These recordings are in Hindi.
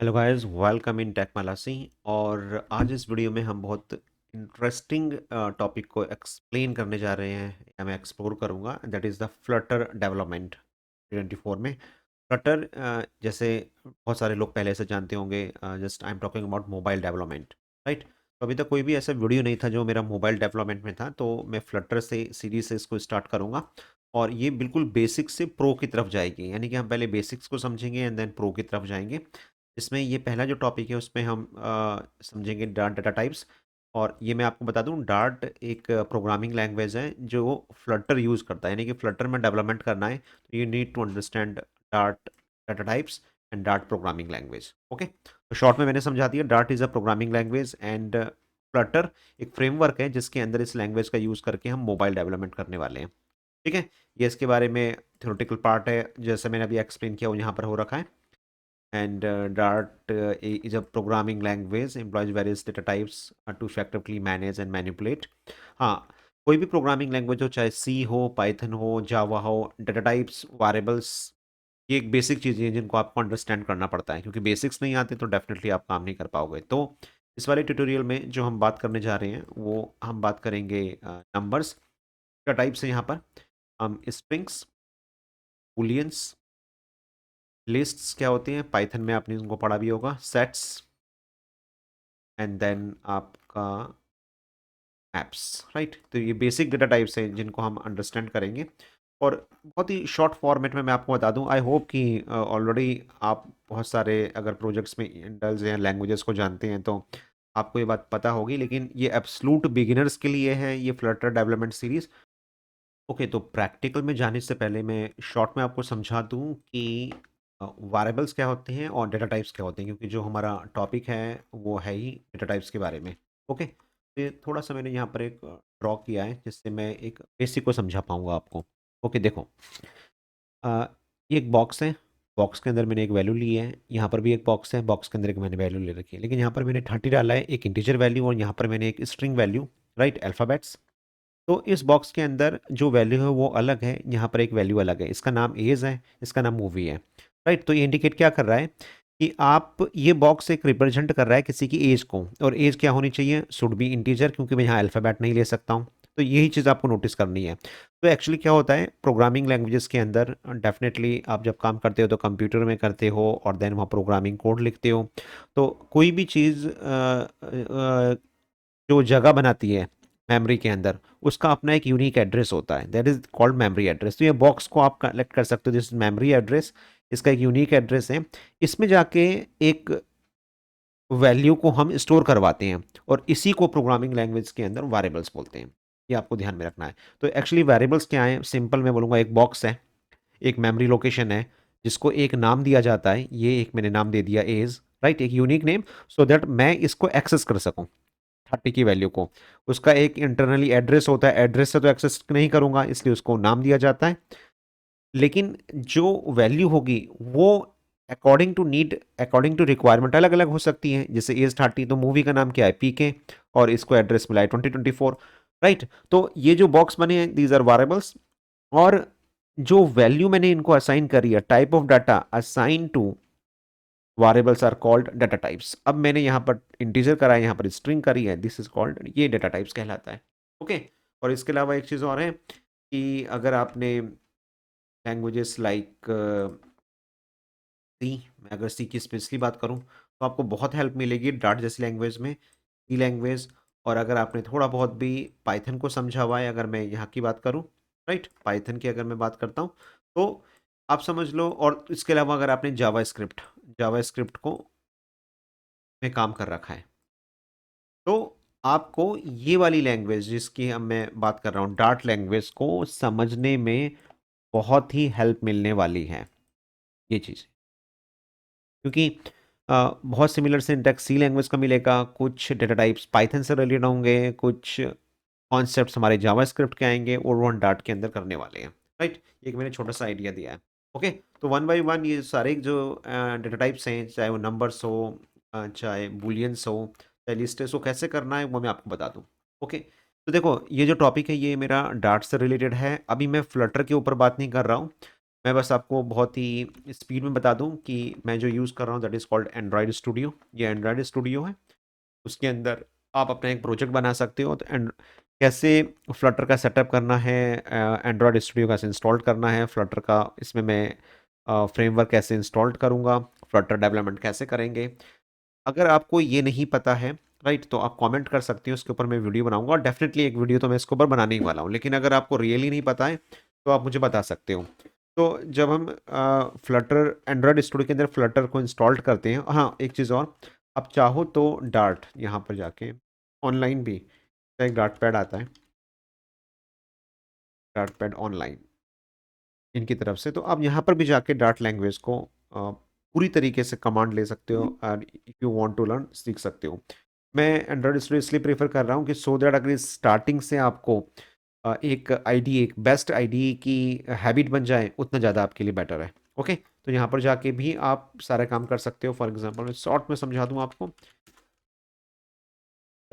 Hello guys, welcome in tech मलासी। और आज इस वीडियो में हम बहुत इंटरेस्टिंग टॉपिक को एक्सप्लेन करने जा रहे हैं या मैं एक्सप्लोर करूंगा। That is the Flutter development 24 में। फ्लटर जैसे बहुत सारे लोग पहले से जानते होंगे, just I am talking about mobile development, right. तो अभी तक कोई भी ऐसा वीडियो नहीं था जो मेरा मोबाइल डेवलपमेंट में था, तो मैं फ्लटर से सीरीज से इसको स्टार्ट करूंगा। और ये बिल्कुल बेसिक से प्रो की तरफ जाएगी, यानी कि हम पहले बेसिक्स को समझेंगे एंड देन प्रो की तरफ जाएंगे। इसमें ये पहला जो टॉपिक है उसमें हम समझेंगे डार्ट डाटा टाइप्स। और ये मैं आपको बता दूं, डार्ट एक प्रोग्रामिंग लैंग्वेज है जो फ्लटर यूज़ करता है, यानी कि फ्लटर में डेवलपमेंट करना है तो you need to understand Dart data types and Dart programming language. Okay, तो शॉर्ट में मैंने समझा दिया, Dart is a programming language and Flutter एक फ्रेमवर्क है जिसके अंदर इस लैंग्वेज का यूज़ करके हम मोबाइल डेवलपमेंट करने वाले हैं। ठीक है, ये इसके बारे में थ्योरेटिकल पार्ट है, जैसे मैंने अभी एक्सप्लेन किया वो यहाँ पर हो रखा है। And Dart is a programming language, employs various data types to effectively manage and manipulate. हाँ, कोई भी प्रोग्रामिंग लैंग्वेज हो, चाहे सी हो, पाइथन हो, जावा हो, डेटा टाइप्स, वेरिएबल्स, ये एक बेसिक चीज़ें हैं जिनको आपको अंडरस्टैंड करना पड़ता है, क्योंकि बेसिक्स नहीं आते तो डेफिनेटली आप काम नहीं कर पाओगे। तो इस वाले ट्यूटोरियल में जो हम बात करने जा रहे हैं वो हम बात करेंगे नंबर्स। डेटा टाइप्स है यहाँ पर हम स्ट्रिंग्स, बूलियंस, लिस्ट्स क्या होती हैं, पाइथन में आपने उनको पढ़ा भी होगा, सेट्स, एंड देन आपका एप्स, राइट। तो ये बेसिक डेटा टाइप्स हैं जिनको हम अंडरस्टैंड करेंगे। और बहुत ही शॉर्ट फॉर्मेट में मैं आपको बता दूं, आई होप कि ऑलरेडी आप बहुत सारे अगर प्रोजेक्ट्स में इंडल्स या लैंग्वेजेस को जानते हैं तो आपको ये बात पता होगी, लेकिन ये एब्सोल्यूट बिगिनर्स के लिए है ये फ्लटर डेवलपमेंट सीरीज। ओके, तो प्रैक्टिकल में जाने से पहले मैं शॉर्ट में आपको समझा दूं कि वेरिएबल्स क्या होते हैं और डेटा टाइप्स क्या होते हैं, क्योंकि जो हमारा टॉपिक है वो है ही डेटा टाइप्स के बारे में। ओके, तो ये थोड़ा सा मैंने यहाँ पर एक ड्रॉ किया है जिससे मैं एक बेसिक को समझा पाऊंगा आपको। ओके, देखो, ये एक बॉक्स है, बॉक्स के अंदर मैंने एक वैल्यू ली है, यहाँ पर भी एक बॉक्स है, बॉक्स के अंदर एक मैंने वैल्यू ले रखी है, लेकिन यहाँ पर मैंने 30 डाला है, एक इंटीजर वैल्यू, और यहाँ पर मैंने एक स्ट्रिंग वैल्यू, राइट, अल्फ़ाबेट्स। तो इस बॉक्स के अंदर जो वैल्यू है वो अलग है, यहाँ पर एक वैल्यू अलग है, इसका नाम एज है, इसका नाम मूवी है, राइट। तो ये इंडिकेट क्या कर रहा है कि आप, ये बॉक्स एक रिप्रेजेंट कर रहा है किसी की एज को, और एज क्या होनी चाहिए, शुड बी इंटीजर, क्योंकि मैं यहाँ अल्फ़ाबेट नहीं ले सकता हूँ। तो यही चीज़ आपको नोटिस करनी है। तो एक्चुअली क्या होता है प्रोग्रामिंग लैंग्वेजेस के अंदर, डेफिनेटली आप जब काम करते हो तो कंप्यूटर में करते हो और देन वहाँ प्रोग्रामिंग कोड लिखते हो। तो कोई भी चीज़ जो जगह बनाती है मेमोरी के अंदर, उसका अपना एक यूनिक एड्रेस होता है, that is called memory address. तो ये बॉक्स को आप कलेक्ट कर सकते हो, दिस मेमोरी एड्रेस, इसका एक यूनिक एड्रेस है। इसमें जाके एक वैल्यू को हम स्टोर करवाते हैं, और इसी को प्रोग्रामिंग लैंग्वेज के अंदर वेरिएबल्स बोलते हैं। ये आपको ध्यान में रखना है। तो एक्चुअली वेरिएबल्स क्या है, सिंपल मैं बोलूँगा, एक बॉक्स है, एक मेमोरी लोकेशन है, जिसको एक नाम दिया जाता है, ये एक मैंने नाम दे दिया एज, राइट, एक यूनिक नेम, सो दैट मैं इसको एक्सेस कर सकूं 30 की वैल्यू को। उसका एक इंटरनली एड्रेस होता है, एड्रेस से तो एक्सेस नहीं करूंगा, इसलिए उसको नाम दिया जाता है। लेकिन जो वैल्यू होगी वो according to need, according to requirement अलग अलग हो सकती है। जैसे एज 30, तो मूवी का नाम क्या है, पीके, और इसको एड्रेस मिला है 2024, राइट। तो ये जो बॉक्स बने हैं दीज आर वेरिएबल्स, और जो वैल्यू मैंने इनको असाइन करी है, type of data assign to variables are called data types. अब मैंने यहाँ पर इंटीजर करा है, यहाँ पर स्ट्रिंग करी है, दिस इज कॉल्ड, ये डाटा टाइप्स कहलाता है। ओके, और इसके अलावा एक चीज़ और है कि अगर आपने लैंग्वेजेस लाइक सी, मैं अगर सी की स्पेशली बात करूँ तो आपको बहुत हेल्प मिलेगी डार्ट जैसी लैंग्वेज में, सी लैंग्वेज। और अगर आपने थोड़ा बहुत भी पाइथन को समझा हुआ है, अगर मैं यहाँ की बात करूँ, राइट, पाइथन की अगर मैं बात करता हूँ तो आप समझ लो। और इसके अलावा अगर आपने जावा स्क्रिप्ट, जावा स्क्रिप्ट को में काम कर रखा है, तो आपको ये वाली लैंग्वेज जिसकी हम मैं बात कर रहा हूँ, डार्ट लैंग्वेज को समझने में बहुत ही हेल्प मिलने वाली है ये चीज़, क्योंकि बहुत सिमिलर सिंटैक्स सी लैंग्वेज का मिलेगा, कुछ डेटा टाइप्स पाइथन से रिलेटेड होंगे, कुछ कॉन्सेप्ट्स हमारे जावास्क्रिप्ट के आएंगे, और वो हम डार्ट के अंदर करने वाले हैं, राइट। एक मैंने छोटा सा आइडिया दिया है। ओके, तो वन बाय वन ये सारे जो डेटा टाइप्स हैं, चाहे वो नंबर्स हो, चाहे बुलियंस हो, चाहे लिस्ट है, सो कैसे करना है वो मैं आपको बता दूं। ओके, तो देखो, ये जो टॉपिक है ये मेरा डार्ट से रिलेटेड है, अभी मैं फ्लटर के ऊपर बात नहीं कर रहा हूँ, मैं बस आपको बहुत ही स्पीड में बता दूं कि मैं जो यूज़ कर रहा हूँ that is called Android studio. ये एंड्रॉयड स्टूडियो है, उसके अंदर आप अपना एक प्रोजेक्ट बना सकते हो। तो एंड कैसे फ्लटर का सेटअप करना है, एंड्रॉयड स्टूडियो कैसे इंस्टॉल करना है, फ्लटर का इसमें मैं फ्रेमवर्क कैसे इंस्टॉल करूँगा, फ्लटर डेवलपमेंट कैसे करेंगे। अगर आपको ये नहीं पता है, राइट, तो आप कमेंट कर सकते हो, उसके ऊपर मैं वीडियो बनाऊंगा। और डेफिनेटली एक वीडियो तो मैं इसके ऊपर बनाने ही वाला हूँ। लेकिन अगर आपको रियली नहीं पता है तो आप मुझे बता सकते हो। तो जब हम फ्लटर एंड्रॉयड स्टूडियो के अंदर फ्लटर को इंस्टॉल करते हैं, हाँ एक चीज़ और, आप चाहो तो डार्ट यहाँ पर जाके ऑनलाइन भी एक डार्ट पैड आता है, डार्ट पैड ऑनलाइन इनकी तरफ से, तो आप यहाँ पर भी जाके डार्ट लैंग्वेज को पूरी तरीके से कमांड ले सकते हो और if you want to learn सीख सकते हो। मैं एंड्रॉयड स्टूडियो इसलिए प्रेफर कर रहा हूँ कि सो दैट अगर स्टार्टिंग से आपको एक आईडी, एक बेस्ट आईडी की हैबिट बन जाए, उतना ज़्यादा आपके लिए बेटर है। ओके, तो यहाँ पर जाके भी आप सारा काम कर सकते हो। फॉर एग्जांपल मैं शॉर्ट में समझा दूँ आपको।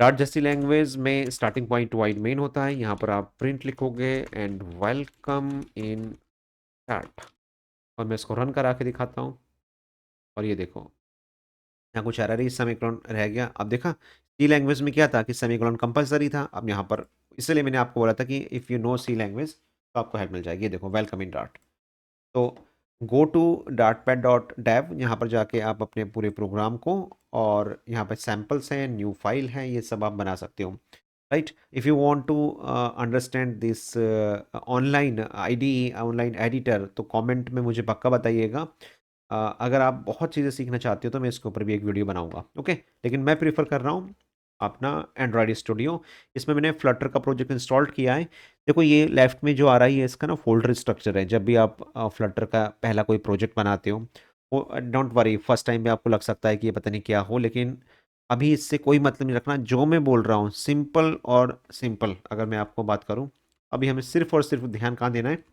डार्ट जैसी लैंग्वेज में स्टार्टिंग पॉइंट वाइड मेन होता है, यहाँ पर आप प्रिंट लिखोगे एंड वेलकम इन डार्ट, और मैं इसको रन करा के दिखाता हूँ। और ये देखो यहाँ कुछ एरर ही, सेमीकोलन रह गया। अब देखा सी लैंग्वेज में क्या था कि सेमीकोलन कंपलसरी था, अब यहाँ पर इसलिए मैंने आपको बोला था कि if you know C language तो आपको हेल्प मिल जाएगी। ये देखो वेलकम इन डार्ट। तो go to Dart pad dot dev, यहाँ पर जाके आप अपने पूरे प्रोग्राम को, और यहाँ पर सैम्पल्स हैं, न्यू फाइल है, ये सब आप बना सकते हो। Right, if you want to understand this online IDE, online editor, तो कमेंट में मुझे पक्का बताइएगा। अगर आप बहुत चीज़ें सीखना चाहते हो तो मैं इसके ऊपर भी एक वीडियो बनाऊंगा। ओके, लेकिन मैं प्रीफर कर रहा हूँ अपना एंड्रॉयड स्टूडियो। इसमें मैंने फ्लटर का प्रोजेक्ट इंस्टॉल किया है। देखो ये लेफ्ट में जो आ रहा है, ये इसका ना फोल्डर स्ट्रक्चर है। जब भी आप फ्लटर का पहला कोई प्रोजेक्ट बनाते हो, वो डोंट वरी, फर्स्ट टाइम में आपको लग सकता है कि ये पता नहीं क्या हो, लेकिन अभी इससे कोई मतलब नहीं रखना। जो मैं बोल रहा हूँ सिंपल और सिंपल, अगर मैं आपको बात करूँ, अभी हमें सिर्फ और सिर्फ ध्यान कहाँ देना है,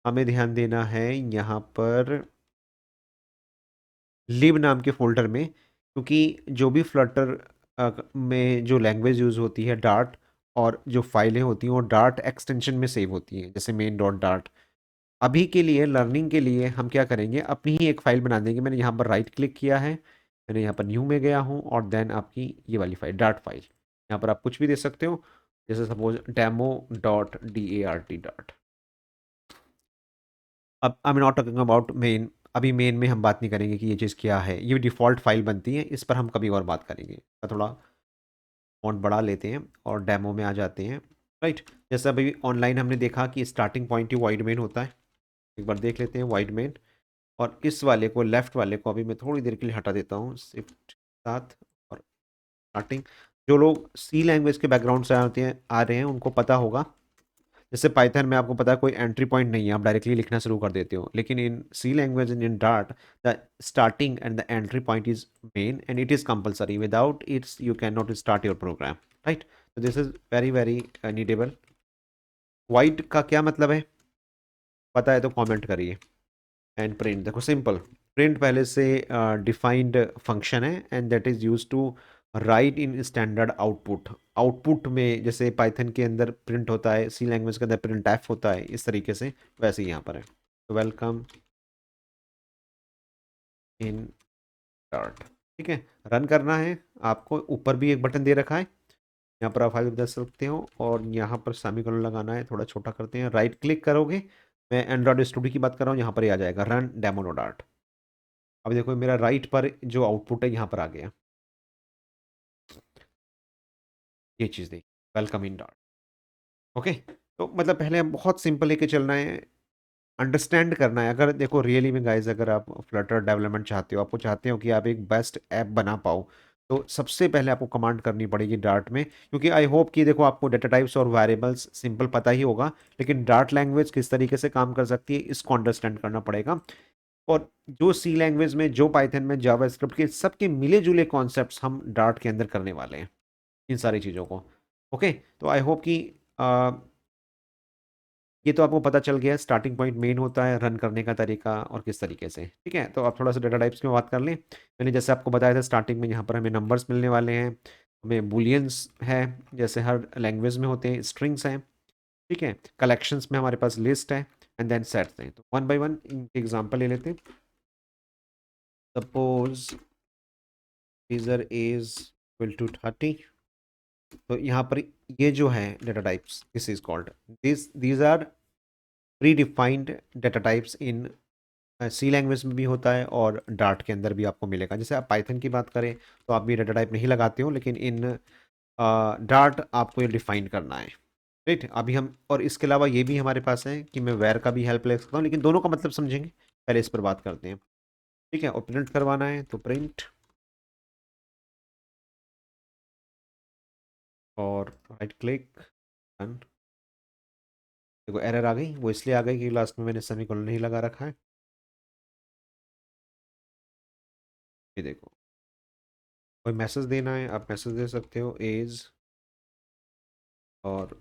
हमें ध्यान देना है यहाँ पर लिब नाम के फ़ोल्डर में। क्योंकि जो भी फ्लटर में जो लैंग्वेज यूज़ होती है डार्ट, और जो फाइलें होती हैं वो डार्ट एक्सटेंशन में सेव होती हैं, जैसे मेन डॉट डार्ट। अभी के लिए लर्निंग के लिए हम क्या करेंगे, अपनी ही एक फ़ाइल बना देंगे। मैंने यहाँ पर राइट क्लिक किया है, मैंने यहाँ पर न्यू में गया हूँ, और देन आपकी ये वाली फाइल डार्ट फाइल, यहाँ पर आप कुछ भी दे सकते हो, जैसे suppose demo dot D A R T dot. अब I am not talking about main, अभी मेन में हम बात नहीं करेंगे कि ये चीज़ क्या है, ये डिफ़ॉल्ट फाइल बनती है, इस पर हम कभी और बात करेंगे। तो थोड़ा फ़ॉन्ट बढ़ा लेते हैं और डेमो में आ जाते हैं। राइट, जैसे अभी ऑनलाइन हमने देखा कि स्टार्टिंग पॉइंट ही वाइड मेन होता है। एक बार देख लेते हैं वाइड मेन। और इस वाले को, लेफ़्ट वाले को अभी मैं थोड़ी देर के लिए हटा देता हूँ, शिफ्ट साथ, और स्टार्टिंग। जो लोग सी लैंग्वेज के बैकग्राउंड से आते हैं, आ रहे हैं, उनको पता होगा। जैसे पाइथन में आपको पता है कोई एंट्री पॉइंट नहीं है, आप डायरेक्टली लिखना शुरू कर देते हो, लेकिन in C language in Dart the starting and the entry point is main and it is compulsory, without its you can not start your program. Right, तो this is very very needable. Void का क्या मतलब है, पता है तो कमेंट करिए। एंड प्रिंट, देखो सिंपल, प्रिंट पहले से डिफाइंड फंक्शन है and that is use to write in standard output. Output में जैसे पाइथन के अंदर प्रिंट होता है, सी लैंग्वेज के अंदर प्रिंट एफ होता है, इस तरीके से वैसे ही यहाँ पर है। तो वेलकम इन डार्ट, ठीक है, रन करना है आपको। ऊपर भी एक बटन दे रखा है, यहाँ पर आप फाइल बदल सकते हो, और यहाँ पर सेमीकोलन लगाना है, थोड़ा छोटा करते हैं, राइट क्लिक करोगे। मैं एंड्रॉइड स्टूडियो की बात कर रहा हूँ, यहाँ पर ही आ जाएगा रन डेमो डार्ट। अब देखो मेरा राइट पर जो आउटपुट है यहाँ पर आ गया, ये चीज़ देखिए, वेलकम इन डॉट। ओके, तो मतलब पहले हम बहुत सिंपल लेके चलना है, अंडरस्टैंड करना है। अगर देखो रियली में गाइज, अगर आप फ्लटर डेवलपमेंट चाहते हो, आपको चाहते हो कि आप एक बेस्ट ऐप बना पाओ, तो सबसे पहले आपको कमांड करनी पड़ेगी डार्ट में। क्योंकि आई होप कि देखो आपको डेटा टाइप्स और वेरिएबल्स सिंपल पता ही होगा, लेकिन डार्ट लैंग्वेज किस तरीके से काम कर सकती है इसको अंडरस्टैंड करना पड़ेगा। और जो सी लैंग्वेज में, जो पाइथन में, जावा स्क्रिप्ट के सबके मिले जुले कॉन्सेप्ट्स हम डार्ट के अंदर करने वाले हैं, इन सारी चीज़ों को। ओके, तो आई होप कि ये तो आपको पता चल गया, स्टार्टिंग पॉइंट मेन होता है, रन करने का तरीका और किस तरीके से, ठीक है। तो आप थोड़ा सा डेटा टाइप्स में बात कर लें। मैंने जैसे आपको बताया था स्टार्टिंग में, यहाँ पर हमें नंबर्स मिलने वाले हैं, हमें बुलियंस है, जैसे हर लैंग्वेज में होते हैं, स्ट्रिंग्स हैं, ठीक है, कलेक्शंस में हमारे पास लिस्ट है, एंड देन सेट दें। तो वन बाय वन इनके एग्जांपल ले लेते हैं। Suppose teaser is equal to 30। तो यहाँ पर ये जो है data types, this is called, these are predefined data types in C language में भी होता है और डार्ट के अंदर भी आपको मिलेगा। जैसे आप पाइथन की बात करें तो आप भी डेटा टाइप नहीं लगाते हो, लेकिन इन डार्ट आपको ये डिफाइन करना है। राइट, अभी हम, और इसके अलावा ये भी हमारे पास है कि मैं वेर का भी हेल्प ले सकता हूँ, लेकिन दोनों का मतलब समझेंगे, पहले इस पर बात करते हैं। ठीक है, और प्रिंट करवाना है तो प्रिंट, और राइट क्लिक, डन। देखो एरर आ गई, वो इसलिए आ गई कि लास्ट में मैंने सेमीकोलन नहीं लगा रखा है। ये देखो, कोई मैसेज देना है आप मैसेज दे सकते हो, एज, और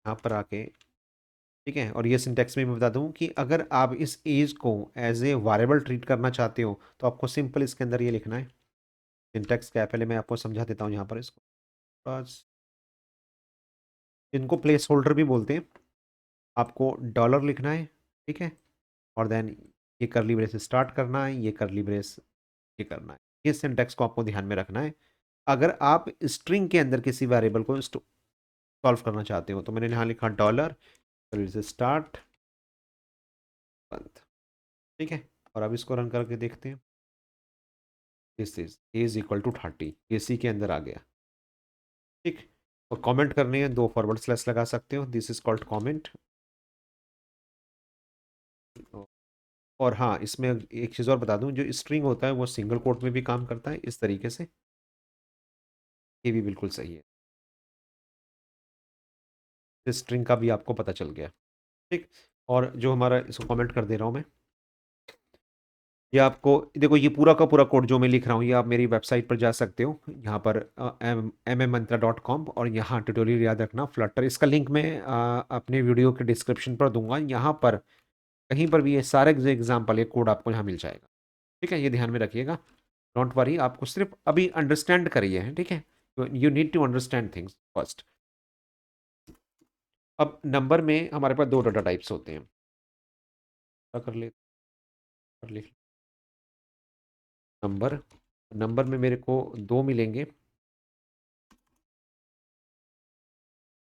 यहाँ पर आके, ठीक है। और ये सिंटेक्स में मैं बता दूं कि अगर आप इस एज को एज ए वारिएबल ट्रीट करना चाहते हो तो आपको सिंपल इसके अंदर ये लिखना है। सिंटेक्स क्या है पहले मैं आपको समझा देता हूँ यहाँ पर इसको। बस, इनको प्लेस होल्डर भी बोलते हैं। आपको डॉलर लिखना है, ठीक है, और देन ये करली ब्रेस स्टार्ट करना है, ये करली ब्रेस ये करना है। ये सिंटेक्स को आपको ध्यान में रखना है अगर आप स्ट्रिंग के अंदर किसी वेरिएबल को सॉल्व करना चाहते हो। तो मैंने यहाँ लिखा डॉलर स्टार्ट बंद, ठीक है। और अब इसको रन करके देखते हैं। दिस इज इक्वल टू 30, ये सी के अंदर आ गया, ठीक। और कमेंट करने हैं, दो फॉरवर्ड स्लैश लगा सकते हो, दिस इज कॉल्ड कमेंट। और हाँ, इसमें एक चीज़ और बता दूं, जो स्ट्रिंग होता है वो सिंगल कोट में भी काम करता है इस तरीके से। ये भी बिल्कुल सही है, स्ट्रिंग का भी आपको पता चल गया, ठीक। और जो हमारा, इसको कमेंट कर दे रहा हूँ मैं, ये आपको देखो, ये पूरा का पूरा कोड जो मैं लिख रहा हूँ, ये आप मेरी वेबसाइट पर जा सकते हो, यहाँ पर mmmantra.com, और यहाँ ट्यूटोरियल याद रखना फ्लटर, इसका लिंक मैं अपने वीडियो के डिस्क्रिप्शन पर दूंगा। यहाँ पर कहीं पर भी ये सारे जो एग्जाम्पल, ये कोड आपको यहाँ मिल जाएगा, ठीक है। ये ध्यान में रखिएगा, डोंट वरी, आपको सिर्फ अभी अंडरस्टैंड करिए, ठीक है। You need to understand things first. अब नंबर में हमारे पास दो डाटा टाइप्स होते हैं, क्या कर ले नंबर, नंबर में मेरे को दो मिलेंगे।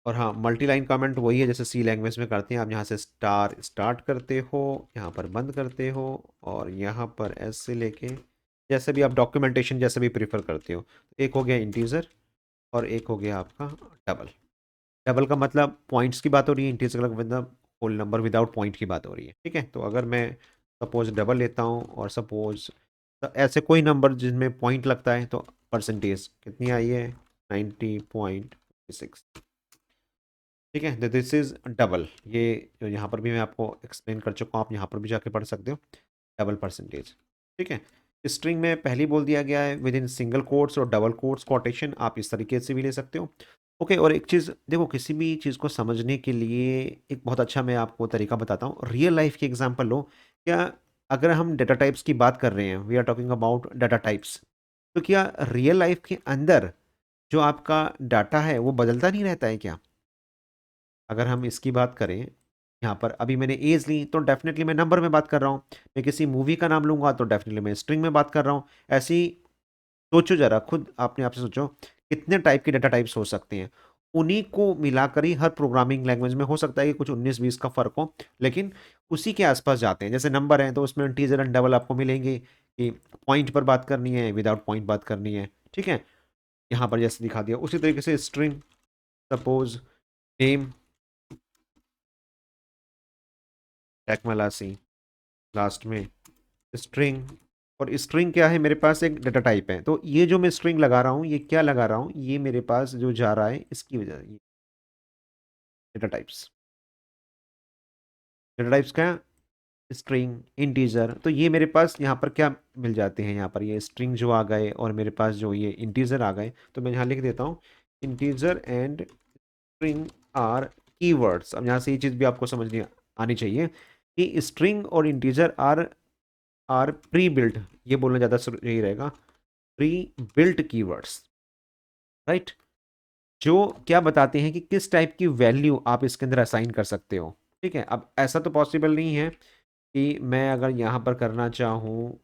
और हाँ, मल्टी लाइन कमेंट वही है जैसे सी लैंग्वेज में करते हैं, आप यहाँ से स्टार स्टार्ट करते हो, यहाँ पर बंद करते हो, और यहाँ पर एस से लेके, जैसे भी आप डॉक्यूमेंटेशन जैसे भी प्रीफर करते हो। एक हो गया इंटीजर, और एक हो गया आपका डबल। डबल का मतलब पॉइंट्स की बात हो रही है, इंटीजर का मतलब होल नंबर विदाउट पॉइंट की बात हो रही है, ठीक है। तो अगर मैं सपोज डबल लेता हूँ, और सपोज ऐसे कोई नंबर जिसमें पॉइंट लगता है, तो परसेंटेज कितनी आई है, 90.6, ठीक है। This is double. ये जो यहाँ पर भी मैं आपको एक्सप्लेन कर चुका हूँ, आप यहाँ पर भी जाके पढ़ सकते हो, डबल परसेंटेज, ठीक है। स्ट्रिंग में पहले बोल दिया गया है विद इन सिंगल कोट्स और डबल कोट्स कोटेशन, आप इस तरीके से भी ले सकते हो। ओके, और एक चीज़ देखो, किसी भी चीज़ को समझने के लिए एक बहुत अच्छा मैं आपको तरीका बताता हूँ, रियल लाइफ की एग्जांपल लो। क्या, अगर हम डेटा टाइप्स की बात कर रहे हैं, we are talking about data types, तो क्या रियल लाइफ के अंदर जो आपका डाटा है वो बदलता नहीं रहता है क्या? अगर हम इसकी बात करें, यहाँ पर अभी मैंने एज ली तो डेफिनेटली मैं नंबर में बात कर रहा हूँ, मैं किसी मूवी का नाम लूंगा तो डेफिनेटली मैं स्ट्रिंग में बात कर रहा हूँ। ऐसी सोचो जरा, खुद आपने आपसे सोचो, कितने टाइप के डाटा टाइप्स हो सकते हैं, उन्हीं को मिलाकर ही हर प्रोग्रामिंग लैंग्वेज में हो सकता है कि कुछ 19-20 का फर्क हो, लेकिन उसी के आसपास जाते हैं। जैसे नंबर है तो उसमें इंटीजर एंड डबल आपको मिलेंगे, कि पॉइंट पर बात करनी है, विदाउट पॉइंट बात करनी है, ठीक है। यहाँ पर जैसे दिखा दिया, उसी तरीके से स्ट्रिंग, सपोज नेम टेक्मलासी, लास्ट में स्ट्रिंग। और स्ट्रिंग क्या है, मेरे पास एक डेटा टाइप है, तो ये जो मैं स्ट्रिंग लगा रहा हूँ, ये क्या लगा रहा हूँ, ये मेरे पास जो जा रहा है इसकी वजह से डेटा टाइप्स, डेटा टाइप्स क्या, स्ट्रिंग, इंटीजर। तो ये मेरे पास यहाँ पर क्या मिल जाते हैं, यहाँ पर ये स्ट्रिंग जो आ गए, और मेरे पास जो ये इंटीजर आ गए, तो मैं यहाँ लिख देता हूँ integer and string are keywords. अब यहाँ से ये चीज़ भी आपको समझनी आनी चाहिए कि स्ट्रिंग और इंटीजर आर प्री बिल्ट, ये बोलना ज़्यादा यही रहेगा, प्री बिल्ट कीवर्ड्स, राइट। जो क्या बताते हैं कि किस टाइप की वैल्यू आप इसके अंदर असाइन कर सकते हो, ठीक है, अब ऐसा तो पॉसिबल नहीं है कि मैं अगर यहाँ पर करना चाहूँ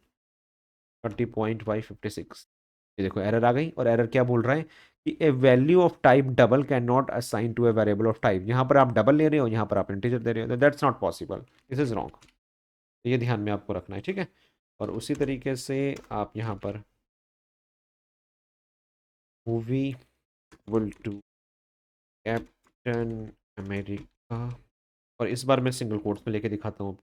30.556, ये देखो एरर आ गई। और एरर क्या बोल रहा है कि a value of type double can not assign to a variable of type. यहाँ पर आप डबल ले रहे हो, यहाँ पर आप इंटीजर दे रहे हो, that's not possible, this is wrong. ये ध्यान में आपको रखना है, ठीक है। और उसी तरीके से आप यहाँ पर movie equal to Captain America, और इस बार मैं सिंगल कोट्स में लेके दिखाता हूँ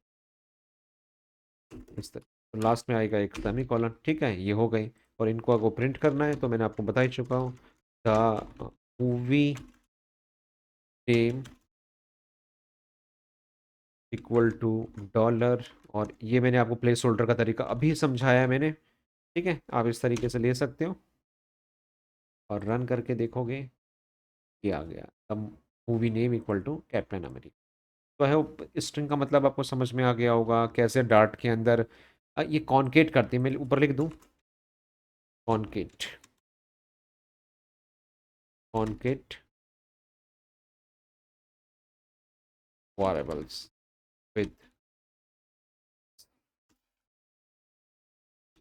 इस तरह। लास्ट में आएगा एक सेमी कॉलन, ठीक है, ये हो गई। और इनको अगर प्रिंट करना है तो मैंने आपको बता ही चुका हूँ, the movie name equal to dollar. और ये मैंने आपको प्लेस होल्डर का तरीका अभी समझाया है मैंने, ठीक है, आप इस तरीके से ले सकते हो और रन करके देखोगे ये आ गया, the movie name equal to Captain America. तो है स्ट्रिंग का मतलब आपको समझ में आ गया होगा, कैसे डार्ट के अंदर ये कॉन्केट करती है। मैं ऊपर लिख दूँ कॉन्केट, कॉन्केट variables with,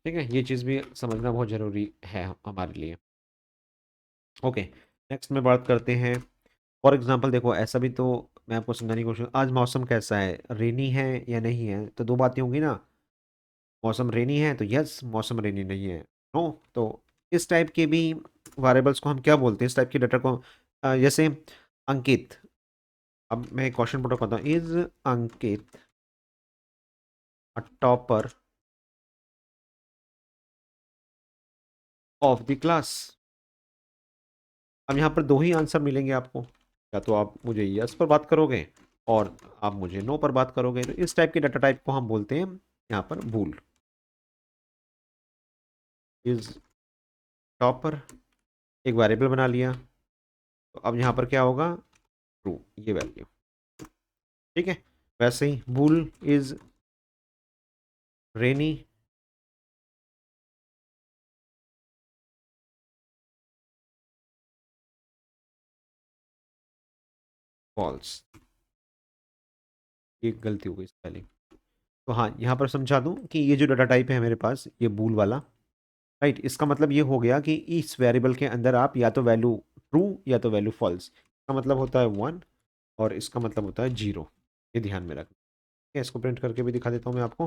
ठीक है, ये चीज़ भी समझना बहुत ज़रूरी है हमारे लिए। ओके, नेक्स्ट में बात करते हैं। फॉर एग्जांपल देखो, ऐसा भी तो मैं आपको समझाने की कोशिश, आज मौसम कैसा है, रेनी है या नहीं है, तो दो बातें होंगी ना। मौसम रेनी है तो यस, मौसम रेनी नहीं है नो। तो इस टाइप के भी वेरिएबल्स को हम क्या बोलते हैं, इस टाइप के डाटा को जैसे अंकित। अब मैं क्वेश्चन पुट करता हूँ, is Ankit a topper of the class. अब यहाँ पर दो ही आंसर मिलेंगे आपको, या तो आप मुझे यस पर बात करोगे और आप मुझे नो पर बात करोगे। तो इस टाइप के डाटा टाइप को हम बोलते हैं यहाँ पर बूल। इज टॉपर, एक वेरिएबल बना लिया, तो अब यहाँ पर क्या होगा, ट्रू, ये वैल्यू, ठीक है। वैसे ही बूल इज रेनी, फॉल्स, ये गलती हो गई स्पेलिंग। तो हाँ, यहाँ पर समझा दूँ कि ये जो डाटा टाइप है मेरे पास, ये बूल वाला, राइट, इसका मतलब ये हो गया कि इस वेरिएबल के अंदर आप या तो वैल्यू ट्रू या तो वैल्यू फॉल्स, इसका मतलब होता है 1 और इसका मतलब होता है 0। ये ध्यान में रखना है। इसको प्रिंट करके भी दिखा देता हूँ मैं आपको,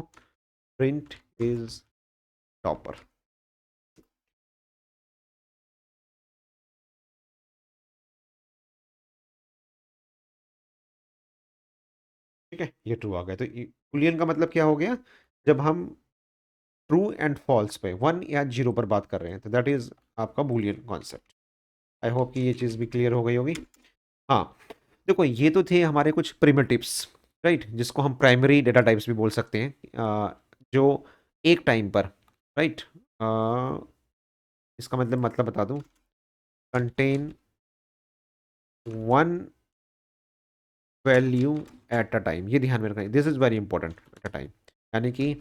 प्रिंट इज टॉपर, ठीक है, ये ट्रू आ गया। तो बुलियन का मतलब क्या हो गया, जब हम ट्रू एंड फॉल्स पे 1 या 0 पर बात कर रहे हैं, तो दैट इज आपका बुलियन कॉन्सेप्ट। आई होप कि ये चीज़ भी क्लियर हो गई होगी। हाँ, देखो ये तो थे हमारे कुछ प्रिमिटिव्स, राइट, जिसको हम प्राइमरी डेटा टाइप्स भी बोल सकते हैं, जो एक टाइम पर, राइट, इसका मतलब बता दूं, contain one value at a time. ये ध्यान में रखना, this is very important, at a time. यानी कि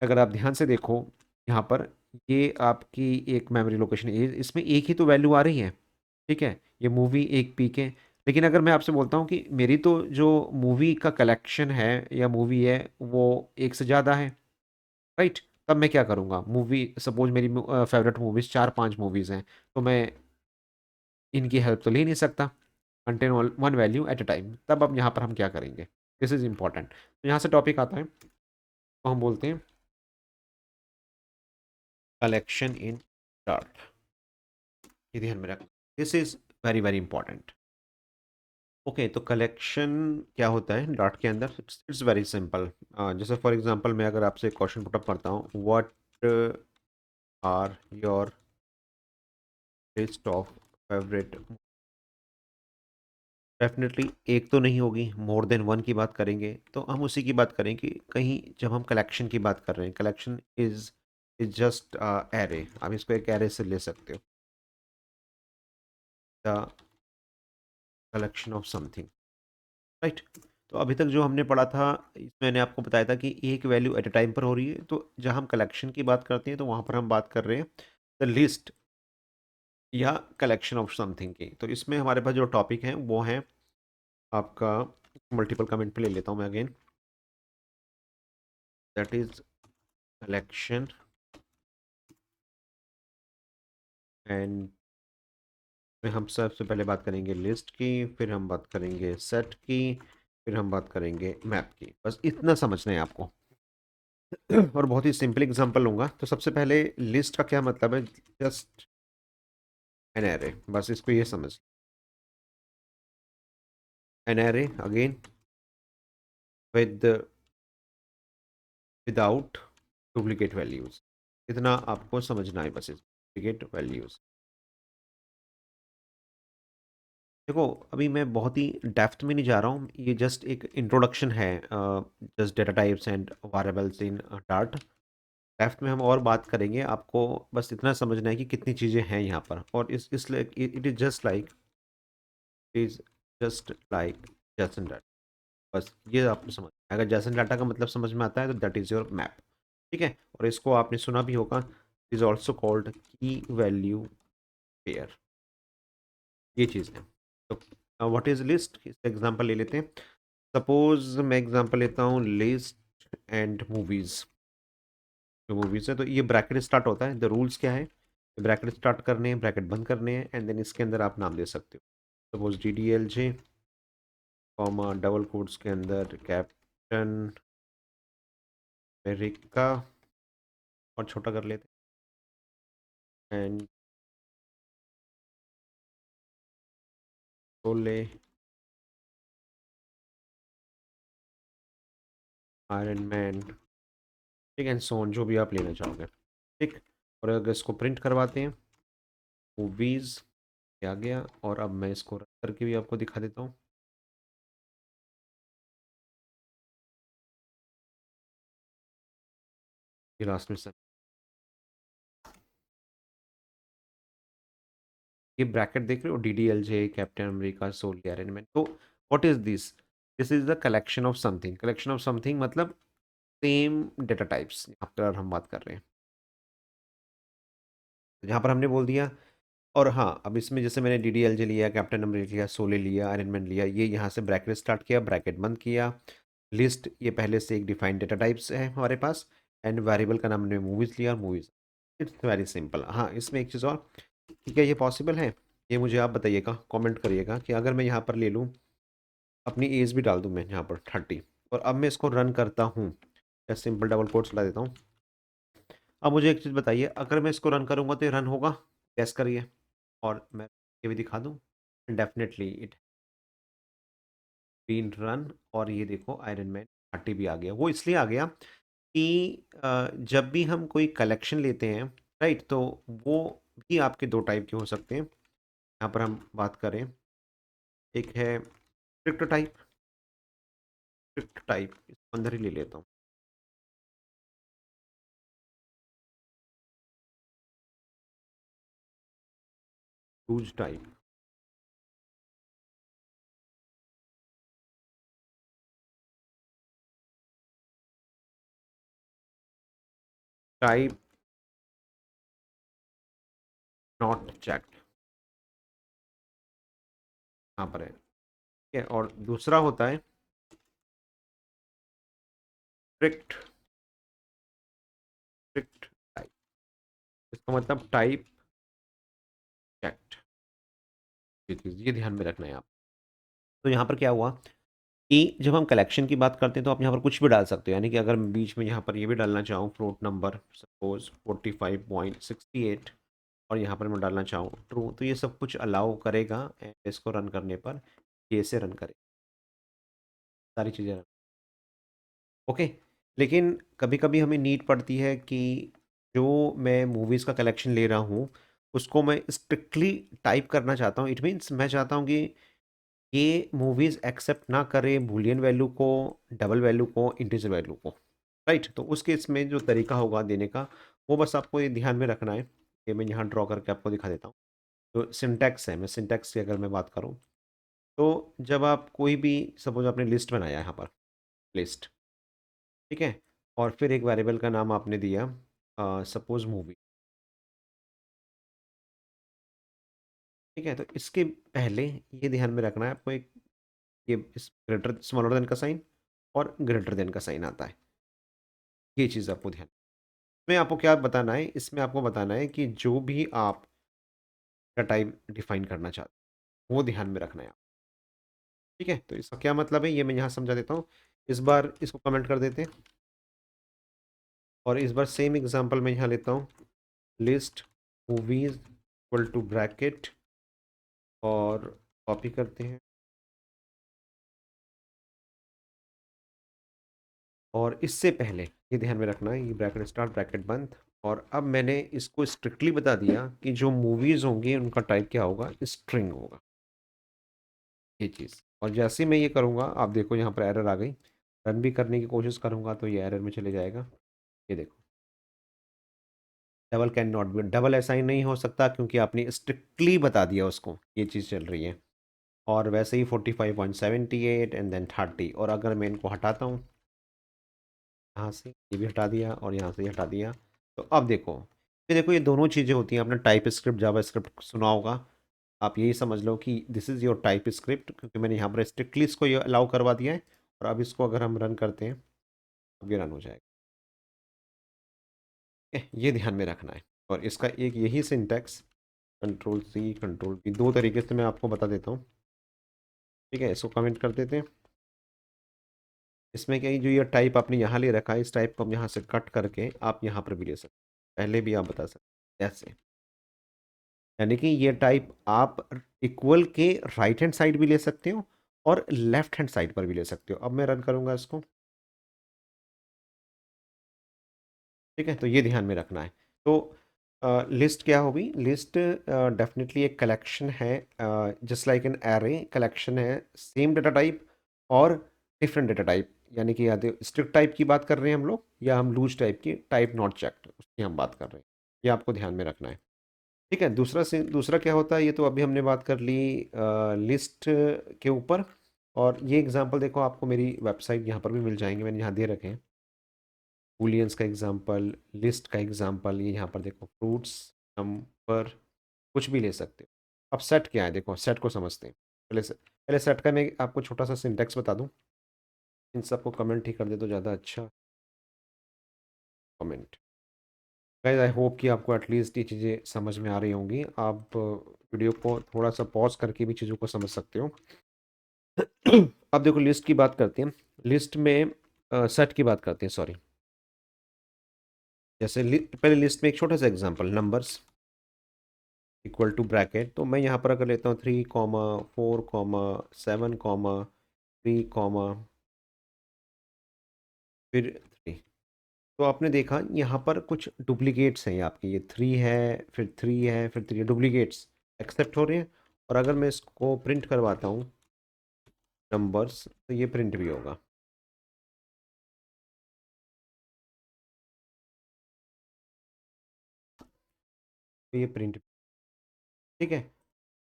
अगर आप ध्यान से देखो यहाँ पर, ये आपकी एक मेमोरी लोकेशन है, इसमें एक ही तो वैल्यू आ रही है, ठीक है, ये मूवी एक पीक है। लेकिन अगर मैं आपसे बोलता हूँ कि मेरी तो जो मूवी का कलेक्शन है या मूवी है वो एक से ज़्यादा है, राइट, तब मैं क्या करूँगा, मूवी सपोज मेरी फेवरेट मूवीज़ 4-5 मूवीज़ हैं, तो मैं इनकी हेल्प तो ले नहीं सकता, contain one value at a time. तब अब यहाँ पर हम क्या करेंगे, दिस इज इंपॉर्टेंट। तो यहाँ से टॉपिक आता है, तो हम बोलते हैं कलेक्शन इन डार्ट। ये ध्यान में रख, this is very very important. Okay, तो कलेक्शन क्या होता है डार्ट के अंदर, इट्स वेरी सिंपल। जैसे फॉर एग्जांपल मैं अगर आपसे क्वेश्चन पुटअप करता हूँ, what are your list of favourite, definitely एक तो नहीं होगी, मोर देन वन की बात करेंगे। तो हम उसी की बात करें कि कहीं जब हम कलेक्शन की बात कर रहे हैं, कलेक्शन इज जस्ट एरे, आप इसको एक एरे से ले सकते हो, the collection of something, right. तो अभी तक जो हमने पढ़ा था, इसमें मैंने आपको बताया था कि एक वैल्यू एट अ टाइम पर हो रही है। तो जब हम कलेक्शन की बात करते हैं तो वहाँ पर हम बात कर रहे हैं द लिस्ट या कलेक्शन ऑफ समथिंग की। तो इसमें हमारे पास जो टॉपिक हैं वो हैं आपका मल्टीपल कमेंट पे ले लेता हूँ मैं again, that is collection and में हम सबसे पहले बात करेंगे लिस्ट की, फिर हम बात करेंगे सेट की, फिर हम बात करेंगे मैप की। बस इतना समझना है आपको। और बहुत ही सिंपल एग्जांपल लूंगा। तो सबसे पहले लिस्ट का क्या मतलब है, जस्ट एन एरे, बस इसको ये समझ। An array again with without duplicate values, इतना आपको समझना है बस, डुप्लीकेट वैल्यूज। देखो अभी मैं बहुत ही डेप्थ में नहीं जा रहा हूँ, ये जस्ट एक इंट्रोडक्शन है, just data types and variables in dart. Depth में हम और बात करेंगे, आपको बस इतना समझना है कि कितनी चीज़ें हैं यहाँ पर। और इसलिए इट इज जस्ट लाइक जैसन डाटा, बस ये आपको समझ, अगर जैसन डाटा का मतलब समझ में आता है तो दैट इज़ योर मैप। ठीक है, और इसको आपने सुना भी होगा, इज ऑल्सो कॉल्ड की वैल्यू पेयर, ये चीज़ है। तो व्हाट इज लिस्ट, इसका एग्जांपल ले लेते हैं। सपोज मैं एग्जांपल लेता हूँ लिस्ट एंड मूवीज़। जो मूवीज़ है तो ये ब्रैकेट स्टार्ट होता है, द रूल्स क्या है, ब्रैकेट स्टार्ट करने हैं, ब्रैकेट बंद करने हैं, एंड देन इसके अंदर आप नाम दे सकते हो। सपोज डी डी एल जे कॉमा डबल कोट्स के अंदर कैप्टन अमेरिका, और छोटा कर लेते हैं, एंड शोले, आयरन मैन, ठीक है, एंड सोन, जो भी आप लेना चाहोगे। ठीक, और अगर इसको प्रिंट करवाते हैं, मूवीज़ आ गया, और अब मैं इसको रन करके भी आपको दिखा देता हूँ। ये लास्ट में सर, ये ब्रैकेट देख रहे हो, D D L J Captain America Soul Iron Man. तो what is this, this is the collection of something. Collection of something मतलब सेम डेटा टाइप्स यहाँ पर हम बात कर रहे हैं। तो यहाँ पर हमने बोल दिया, और हाँ अब इसमें जैसे मैंने डी डी एल जे लिया, कैप्टन अमेरिका लिया, सोले लिया, आयरन मैन लिया, ये यहाँ से ब्रैकेट स्टार्ट किया, ब्रैकेट बंद किया। लिस्ट ये पहले से एक डिफाइंड डेटा टाइप्स है हमारे पास, एंड वेरिएबल का नाम हमने मूवीज़ लिया, मूवीज़। It's very simple. हाँ इसमें एक चीज़ और, ठीक है, ये पॉसिबल है, ये मुझे आप बताइएगा, कमेंट करिएगा कि अगर मैं यहाँ पर ले लूँ, अपनी एज भी डाल दूँ मैं यहाँ पर 30, और अब मैं इसको रन करता हूँ, या सिंपल डबल कोट्स ला देता हूँ। अब मुझे एक चीज़ बताइए, अगर मैं इसको रन करूँगा तो ये रन होगा, गैस करिए, और मैं ये भी दिखा दूँ, डेफिनेटली इट बीन रन। और ये देखो आयरन मैन 30 भी आ गया। वो इसलिए आ गया कि जब भी हम कोई कलेक्शन लेते हैं, राइट, तो वो भी आपके दो टाइप के हो सकते हैं। यहाँ पर हम बात करें, एक है स्ट्रिक्ट टाइप, स्ट्रिक्ट टाइप इसको अंदर ही ले लेता हूँ, loose type, type not checked, यहाँ पर है, ठीक है। और दूसरा होता है स्ट्रिक्ट, स्ट्रिक्ट टाइप, इसका मतलब टाइप चेक्ड। ये चीज़ ये ध्यान में रखना है आप। तो यहाँ पर क्या हुआ कि जब हम कलेक्शन की बात करते हैं तो आप यहाँ पर कुछ भी डाल सकते हो, यानी कि अगर मैं बीच में यहाँ पर ये भी डालना चाहूँ फ्लोट नंबर सपोज 45.68, और यहाँ पर मैं डालना चाहूँ ट्रू, तो ये सब कुछ अलाउ करेगा, एंड इसको रन करने पर ये से रन करे, सारी चीज़ें रन। ओके, लेकिन कभी कभी हमें नीड पड़ती है कि जो मैं मूवीज़ का कलेक्शन ले रहा हूँ उसको मैं स्ट्रिक्टली टाइप करना चाहता हूँ। इट मीन्स मैं चाहता हूँ कि ये मूवीज़ एक्सेप्ट ना करे बूलियन वैल्यू को, डबल वैल्यू को, इंटीजर वैल्यू को, राइट। तो उस केस में जो तरीका होगा देने का, वो बस आपको ये ध्यान में रखना है। ये मैं यहाँ ड्रॉ करके आपको दिखा देता हूँ। तो सिंटैक्स है, मैं सिंटैक्स की अगर मैं बात करूँ, तो जब आप कोई भी, सपोज आपने लिस्ट बनाया यहाँ पर, लिस्ट, ठीक है, और फिर एक वेरिएबल का नाम आपने दिया सपोज मूवी, ठीक है, तो इसके पहले ये ध्यान में रखना है आपको, एक ये इस ग्रेटर स्मॉलर देन का साइन और ग्रेटर देन का साइन आता है। ये चीज़ आपको ध्यान इसमें आपको क्या बताना है, इसमें आपको बताना है कि जो भी आप का टाइप डिफाइन करना चाहते हो वो ध्यान में रखना है आप। ठीक है, तो इसका क्या मतलब है ये मैं यहाँ समझा देता हूँ। इस बार इसको कमेंट कर देते हैं और इस बार सेम एग्जांपल मैं यहाँ लेता हूँ। List movies equal to bracket और कॉपी करते हैं और इससे पहले ये ध्यान में रखना है, ये ब्रैकेट स्टार्ट ब्रैकेट बंद। और अब मैंने इसको स्ट्रिक्टली बता दिया कि जो मूवीज होंगी उनका टाइप क्या होगा, स्ट्रिंग होगा ये चीज़। और जैसे ही मैं ये करूँगा आप देखो यहाँ पर एरर आ गई। रन भी करने की कोशिश करूँगा तो ये एरर में चले जाएगा। ये देखो double can not be, double ऐसा ही नहीं हो सकता क्योंकि आपने स्ट्रिक्टली बता दिया उसको ये चीज़ चल रही है। और वैसे ही 45.78 एंड देन 30। और अगर मैं इनको हटाता हूँ यहाँ से, ये भी हटा दिया और यहाँ से ये हटा दिया, तो अब देखो ये देखो ये दोनों चीज़ें होती हैं। आपने टाइप स्क्रिप्ट जावा स्क्रिप्ट सुना होगा, आप यही समझ लो कि this is your type script, क्योंकि मैंने यहाँ पर स्ट्रिक्टली इसको ये अलाउ करवा दिया है। और अब इसको अगर हम रन करते हैं अब ये रन हो जाएगा। ये ध्यान में रखना है। और इसका एक यही syntax control C control V, दो तरीके से मैं आपको बता देता हूँ। ठीक है, इसको कमेंट कर देते हैं। इसमें क्या है, जो ये टाइप आपने यहाँ ले रखा है इस टाइप को हम यहाँ से कट करके आप यहाँ पर भी ले सकते हैं। पहले भी आप बता सकते हैं ऐसे, यानी कि ये टाइप आप इक्वल के राइट हैंड साइड भी ले सकते हो और लेफ्ट हैंड साइड पर भी ले सकते हो। अब मैं रन करूँगा इसको। ठीक है, तो ये ध्यान में रखना है। तो लिस्ट क्या होगी, लिस्ट डेफिनेटली एक कलेक्शन है, just like an array collection है, सेम डेटा टाइप और डिफरेंट डेटा टाइप। यानी कि या स्ट्रिक्ट टाइप की बात कर रहे हैं हम लोग या हम लूज टाइप की, टाइप नॉट चेक्ड उसकी हम बात कर रहे हैं। ये आपको ध्यान में रखना है। ठीक है, दूसरा से दूसरा क्या होता है, ये तो अभी हमने बात कर ली लिस्ट के ऊपर। और ये एग्जांपल देखो आपको मेरी वेबसाइट यहाँ पर भी मिल जाएंगे, मैंने यहाँ दे रखे हैं। बूलियंस का एग्जांपल, लिस्ट का एग्जांपल, ये यहाँ पर देखो फ्रूट्स, नंबर, कुछ भी ले सकते हो। अब सेट क्या है, देखो सेट को समझते हैं। पहले सेट का मैं आपको छोटा सा सिंटेक्स बता दूं। इन सबको कमेंट ही कर दे तो ज़्यादा अच्छा। कमेंट गाइस, आई होप कि आपको एटलीस्ट ये चीज़ें समझ में आ रही होंगी। आप वीडियो को थोड़ा सा पॉज करके भी चीज़ों को समझ सकते हो। अब देखो लिस्ट की बात करते हैं। लिस्ट में सेट की बात करते हैं, सॉरी। जैसे पहले लिस्ट में एक छोटा सा example, numbers equal to bracket, तो मैं यहाँ पर अगर लेता हूँ 3,4,7,3, फिर 3। तो आपने देखा यहाँ पर कुछ डुप्लीकेट्स हैं आपके, ये 3 है, फिर 3 है, फिर 3 डुप्लीकेट्स एक्सेप्ट हो रहे हैं। और अगर मैं इसको प्रिंट करवाता हूँ नंबर्स, तो ये प्रिंट भी होगा। तो ये प्रिंट, ठीक है।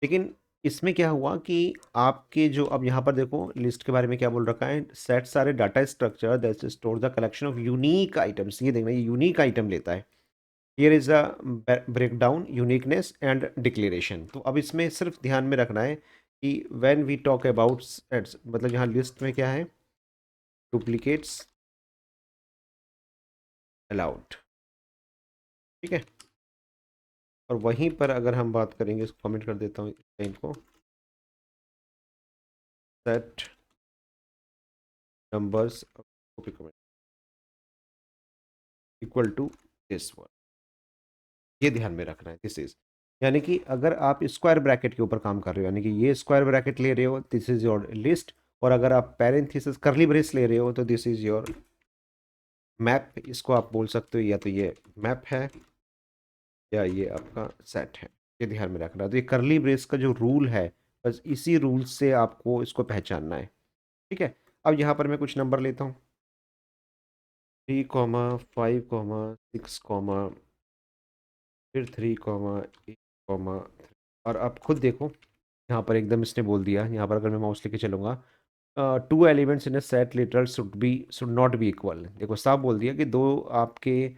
लेकिन इसमें क्या हुआ कि आपके जो, अब यहाँ पर देखो लिस्ट के बारे में क्या बोल रखा है, सेट सारे data structure that store the collection of unique items. ये देखना, ये यूनिक आइटम लेता है। Here is a breakdown uniqueness and declaration. तो अब इसमें सिर्फ ध्यान में रखना है कि when we talk about sets, मतलब यहाँ लिस्ट में क्या है, डुप्लीकेट्स अलाउड। ठीक है, और वहीं पर अगर हम बात करेंगे, इसको कमेंट कर देता हूँ इनको, set numbers equal to this one. ये ध्यान में रखना है, दिस इज, यानी कि अगर आप स्क्वायर ब्रैकेट के ऊपर काम कर रहे हो, यानी कि ये स्क्वायर ब्रैकेट ले रहे हो, दिस इज योर लिस्ट। और अगर आप पैरेंथेसिस करली ब्रेस ले रहे हो तो दिस इज योर मैप। इसको आप बोल सकते हो या तो ये मैप है या ये आपका सेट है। ये ध्यान में रखना है। तो ये करली ब्रेस का जो रूल है, बस इसी रूल से आपको इसको पहचानना है। ठीक है, अब यहाँ पर मैं कुछ नंबर लेता हूँ, 3,5,6, फिर 3,8, और अब खुद देखो यहाँ पर एकदम इसने बोल दिया, यहाँ पर अगर मैं माउस लेके चलूँगा, two elements in a set literal should not be equal. देखो साफ बोल दिया कि दो आपके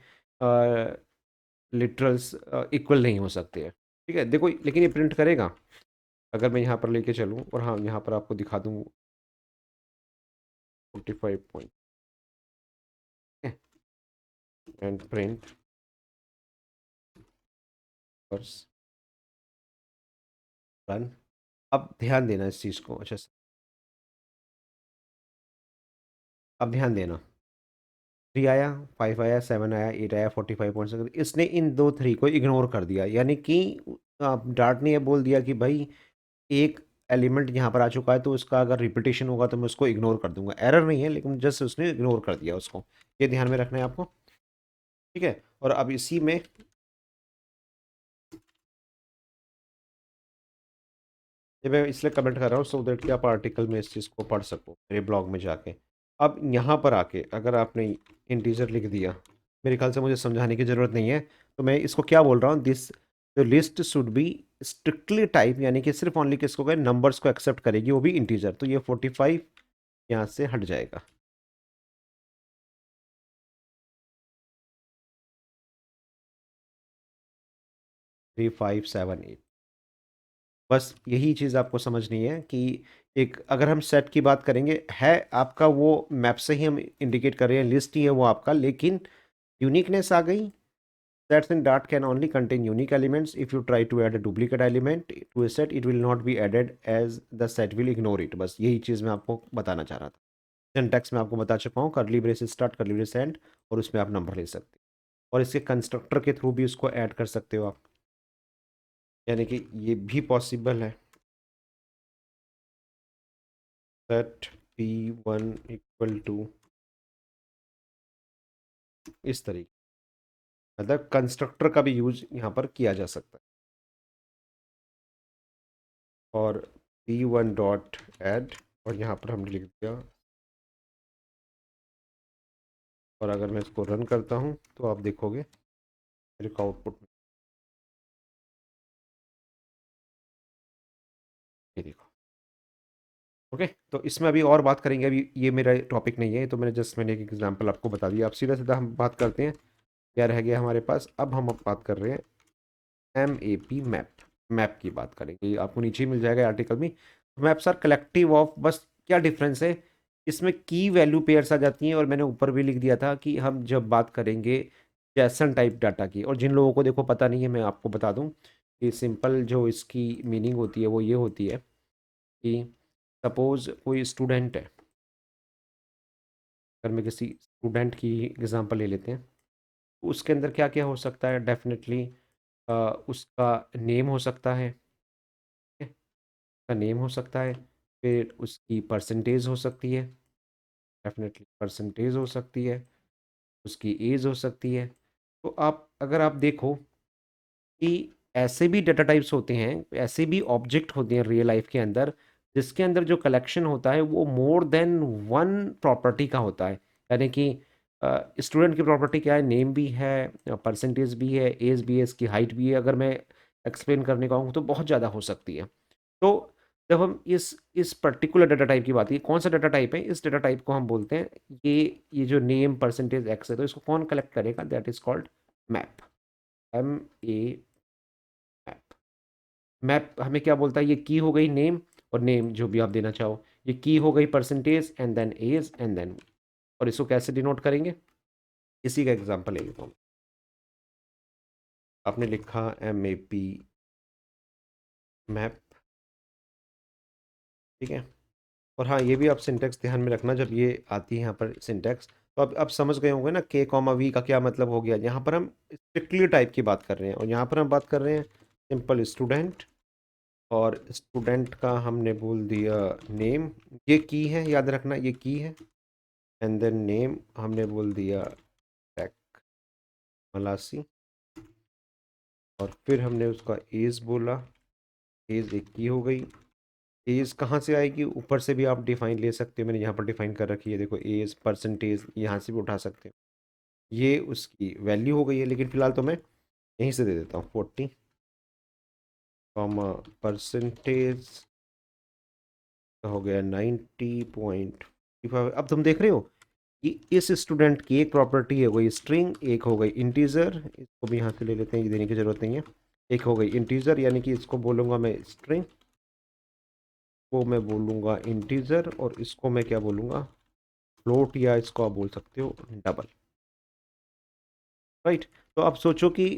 लिटरल्स इक्वल नहीं हो सकते हैं। ठीक है, देखो लेकिन ये प्रिंट करेगा अगर मैं यहाँ पर लेके चलूँ और हाँ यहाँ पर आपको दिखा दूँ 45 पॉइंट एंड प्रिंट रन। अब ध्यान देना इस चीज़ को अच्छे से, अब ध्यान देना। 3 आया, 5 आया, 7 आया, 8 आया, 45 पॉइंट, इसने इन दो 3 को इग्नोर कर दिया, यानी कि डार्ट ने ये बोल दिया कि भाई एक एलिमेंट यहाँ पर आ चुका है तो उसका अगर रिपीटेशन होगा तो मैं उसको इग्नोर कर दूंगा। एरर नहीं है लेकिन जस्ट उसने इग्नोर कर दिया उसको, ये ध्यान में रखना है आपको। ठीक है, और अब इसी में ये मैं इसलिए कमेंट कर रहा हूँ सो दैट कि आप आर्टिकल में इस चीज़ को पढ़ सको मेरे ब्लॉग में जाके। अब यहाँ पर आके अगर आपने इंटीजर लिख दिया, मेरे ख्याल से मुझे समझाने की ज़रूरत नहीं है, तो मैं इसको क्या बोल रहा हूँ, this the list should be strictly type, यानी कि सिर्फ ओनली किसको कहे, नंबर्स को एक्सेप्ट करेगी, वो भी इंटीजर। तो ये 45 यहाँ से हट जाएगा। 3578, बस यही चीज़ आपको समझनी है कि एक अगर हम सेट की बात करेंगे, है आपका वो मैप से ही हम इंडिकेट कर रहे हैं, लिस्ट ही है वो आपका, लेकिन यूनिकनेस आ गई। Sets in Dart can only contain unique elements. If you try to add a duplicate element to a set, it will not be added as the set will ignore it. बस यही चीज़ मैं आपको बताना चाह रहा था। सिंटैक्स में आपको बता चुका हूँ, curly brace start, curly brace and, और उसमें आप नंबर ले सकते हैं, और इसके कंस्ट्रक्टर के थ्रू भी उसको ऐड कर सकते हो आप, यानी कि ये भी पॉसिबल है। सेट p1 इक्वल टू इस तरीके, मतलब कंस्ट्रक्टर का भी यूज यहाँ पर किया जा सकता है। और p1 डॉट ऐड, और यहाँ पर हमने लिख दिया, और अगर मैं इसको रन करता हूँ तो आप देखोगे मेरे को आउटपुट में, ये देखो। ओके, तो इसमें अभी और बात करेंगे, अभी ये मेरा टॉपिक नहीं है, तो मैंने एक एग्जांपल आपको बता दिया। अब सीधा सीधा हम बात करते हैं, क्या रह गया हमारे पास। अब बात कर रहे हैं MAP मैप, मैप की बात करेंगे, आपको नीचे ही मिल जाएगा आर्टिकल में। मैप्स आर कलेक्टिव ऑफ, बस क्या डिफरेंस है, इसमें की वैल्यू पेयर्स आ जाती हैं, और मैंने ऊपर भी लिख दिया था कि हम जब बात करेंगे जैसन टाइप डाटा की, और जिन लोगों को देखो पता नहीं है, मैं आपको बता दूं कि सिंपल जो इसकी मीनिंग होती है वो ये होती है कि सपोज कोई स्टूडेंट है, अगर मैं किसी स्टूडेंट की एग्जांपल ले लेते हैं, तो उसके अंदर क्या क्या हो सकता है, डेफिनेटली उसका नेम हो सकता है, ठीक है? उसका नेम हो सकता है, फिर उसकी परसेंटेज हो सकती है, डेफिनेटली परसेंटेज हो सकती है, उसकी एज हो सकती है। तो आप अगर आप देखो कि ऐसे भी डाटा टाइप्स होते हैं, ऐसे भी ऑब्जेक्ट होते हैं रियल लाइफ के अंदर, जिसके अंदर जो कलेक्शन होता है वो मोर देन वन प्रॉपर्टी का होता है। यानी कि स्टूडेंट की प्रॉपर्टी क्या है, नेम भी है, परसेंटेज भी है, एज भी है, इसकी हाइट भी है, अगर मैं एक्सप्लेन करने का हूँ तो बहुत ज़्यादा हो सकती है। तो जब हम इस पर्टिकुलर डाटा टाइप की बात की, कौन सा डाटा टाइप है, इस डाटा टाइप को हम बोलते हैं, ये जो नेम परसेंटेज एक्स है, तो इसको कौन कलेक्ट करेगा, that is called map, MA map. Map हमें क्या बोलता है, ये की हो गई नेम, और नेम जो भी आप देना चाहो, ये की हो गई percentage and then age and then, और इसको कैसे डिनोट करेंगे, इसी का एग्जांपल ले लेता हूँ। आपने लिखा MAP मैप, ठीक है। और हाँ, ये भी आप सिंटेक्स ध्यान में रखना जब ये आती है यहाँ पर सिंटेक्स, तो अब समझ गए होंगे ना के कॉमा वी का क्या मतलब हो गया। यहाँ पर हम स्ट्रिक्टली टाइप की बात कर रहे हैं, और यहाँ पर हम बात कर रहे हैं सिंपल स्टूडेंट, और स्टूडेंट का हमने बोल दिया नेम, ये की है, याद रखना ये की है, एंड देन नेम हमने बोल दिया टेक मलासी, और फिर हमने उसका एज बोला, एज एक की हो गई। एज कहाँ से आएगी, ऊपर से भी आप डिफाइन ले सकते हो, मैंने यहाँ पर डिफाइन कर रखी है, देखो एज परसेंटेज यहाँ से भी उठा सकते हो, ये उसकी वैल्यू हो गई है। लेकिन फिलहाल तो मैं यहीं से दे देता हूँ 40 कॉमा परसेंटेज हो गया 90.5। अब तुम देख रहे हो कि इस स्टूडेंट की एक प्रॉपर्टी है गई स्ट्रिंग, एक हो गई इंटीजर, इसको भी यहाँ से ले लेते हैं, ये देने की जरूरत नहीं है। एक हो गई इंटीजर, यानी कि इसको बोलूँगा मैं स्ट्रिंग, को मैं बोलूँगा इंटीजर, और इसको मैं क्या बोलूँगा फ्लोट या इसको आप बोल सकते हो डबल, राइट। तो अब सोचो कि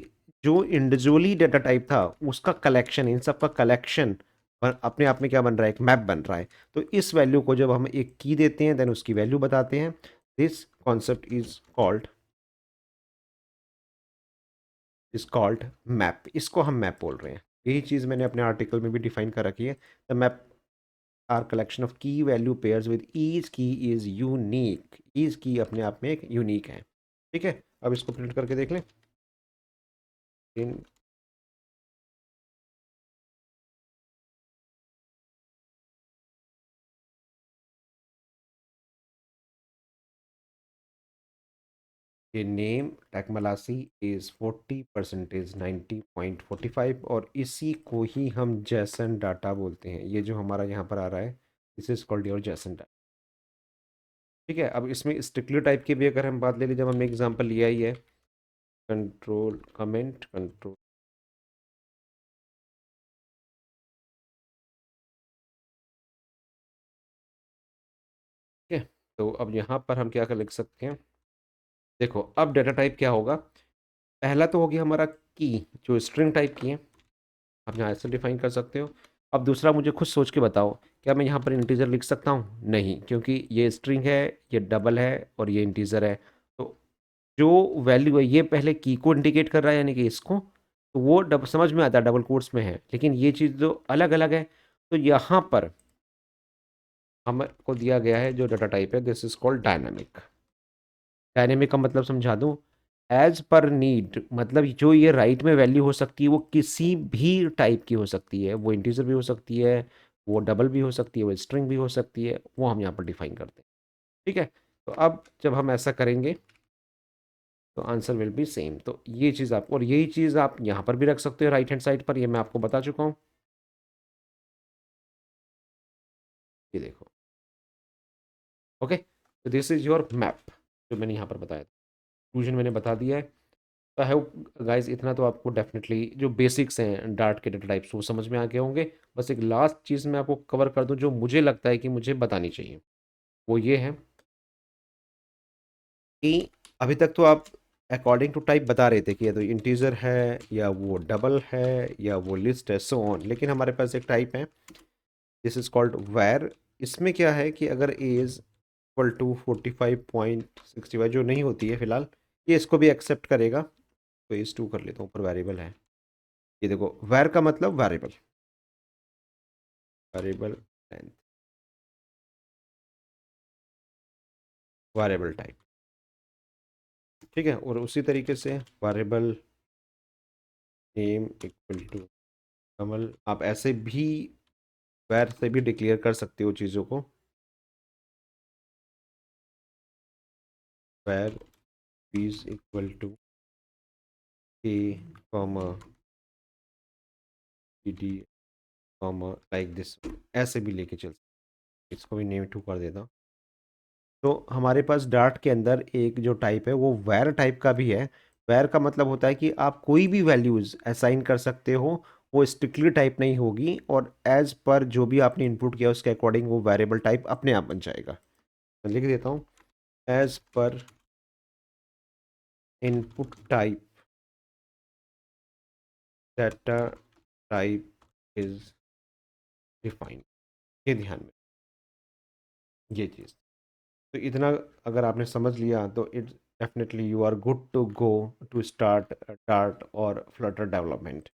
जो इंडिविजुअली डेटा टाइप था उसका कलेक्शन, इन सब का कलेक्शन अपने आप में क्या बन रहा है, एक मैप बन रहा है। तो इस वैल्यू को जब हम एक की देते हैं देन उसकी वैल्यू बताते हैं, this concept is called map. इसको हम मैप बोल रहे हैं। यही चीज़ मैंने अपने आर्टिकल में भी डिफाइन कर रखी है। The map are collection of key value pairs with each key is unique. Each key अपने आप में एक यूनिक है, ठीक है। अब इसको प्रिंट करके देख लें। इन ये नेम टेकमलासी इज 40% 90.45, और इसी को ही हम जैसन डाटा बोलते हैं। ये जो हमारा यहाँ पर आ रहा है दिस इज कॉल्ड योर जैसन डाटा, ठीक है। अब इसमें स्ट्रिक्टली टाइप की भी अगर हम बात ले ली, जब हमने एग्जांपल लिया ही है, कंट्रोल कमेंट कंट्रोल, ठीक है। तो अब यहाँ पर हम क्या कर लिख सकते हैं, देखो अब डेटा टाइप क्या होगा। पहला तो हो गया हमारा की, जो स्ट्रिंग टाइप की है, आप यहाँ ऐसे डिफाइन कर सकते हो। अब दूसरा मुझे खुद सोच के बताओ, क्या मैं यहाँ पर इंटीजर लिख सकता हूँ? नहीं, क्योंकि ये स्ट्रिंग है, ये डबल है और ये इंटीजर है। तो जो वैल्यू है ये पहले की को इंडिकेट कर रहा है, यानी कि इसको, तो वो समझ में आता है, डबल कोट्स में है। लेकिन ये चीज़ जो अलग अलग है, तो यहाँ पर हमको दिया गया है जो डाटा टाइप है, this is called dynamic. Dynamic का मतलब समझा दूं, एज पर नीड, मतलब जो ये राइट में वैल्यू हो सकती है वो किसी भी टाइप की हो सकती है। वो इंटीजर भी हो सकती है, वो डबल भी हो सकती है, वो स्ट्रिंग भी हो सकती है, वो हम यहाँ पर डिफाइन करते हैं, ठीक है। तो अब जब हम ऐसा करेंगे तो आंसर विल बी सेम। तो ये चीज़ आप, और यही चीज़ आप यहाँ पर भी रख सकते हो राइट हैंड साइड पर, ये मैं आपको बता चुका हूँ। ये देखो, ओके। तो दिस इज योर मैप, जो मैंने यहाँ पर बताया, कंक्लूजन मैंने बता दिया है। तो आई होप गाइस इतना तो आपको डेफिनेटली जो बेसिक्स हैं डार्ट के डेटा टाइप्स वो समझ में आ गए होंगे। बस एक लास्ट चीज़ मैं आपको कवर कर दूं जो मुझे लगता है कि मुझे बतानी चाहिए, वो ये है कि अभी तक तो आप अकॉर्डिंग टू टाइप बता रहे थे कि या तो इंटीजर है या वो डबल है या वो लिस्ट है, सो ऑन। लेकिन हमारे पास एक टाइप है, दिस इज कॉल्ड वैर। इसमें क्या है कि अगर एज इक्वल टू 45.65 जो नहीं होती है फिलहाल, ये इसको भी एक्सेप्ट करेगा। तो एज टू कर लेता हूँ, ऊपर वेरिएबल है। ये देखो, वैर का मतलब variable, variable length, variable type, ठीक है। और उसी तरीके से वेरिएबल नेम इक्वल टू कमल, आप ऐसे भी वैर से भी डिक्लेयर कर सकते हो चीज़ों को। Var is equal to A comma D comma like this, ऐसे भी लेके चल सकते। इसको भी नेम टू कर देता। तो हमारे पास डार्ट के अंदर एक जो टाइप है वो वैर टाइप का भी है। वैर का मतलब होता है कि आप कोई भी वैल्यूज़ असाइन कर सकते हो, वो स्ट्रिक्टली टाइप नहीं होगी, और एज पर जो भी आपने इनपुट किया उसके अकॉर्डिंग वो वेरिएबल टाइप अपने आप बन जाएगा। मैं लिख देता हूँ, as per input type data type is defined. ये ध्यान में, ये चीज़, तो इतना अगर आपने समझ लिया तो it's definitely you are good to go to start Dart और फ्लटर डेवलपमेंट,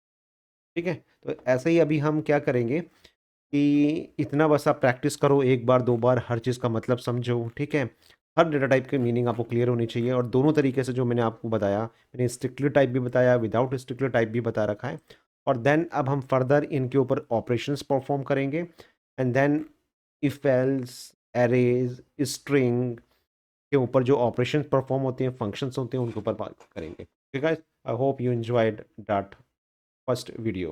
ठीक है। तो ऐसे ही अभी हम क्या करेंगे कि इतना बस आप प्रैक्टिस करो, एक बार दो बार हर चीज़ का मतलब समझो, ठीक है। हर डेटा टाइप की मीनिंग आपको क्लियर होनी चाहिए, और दोनों तरीके से जो मैंने आपको बताया, मैंने स्ट्रिक्टली टाइप भी बताया, विदाउट स्ट्रिक्टली टाइप भी बता रखा है। और देन अब हम फर्दर इनके ऊपर ऑपरेशंस परफॉर्म करेंगे, and then if else, arrays, string के ऊपर जो ऑपरेशन परफॉर्म होते हैं, फंक्शंस होते हैं, उनके ऊपर बात करेंगे। ठीक है, I hope you enjoyed that first video.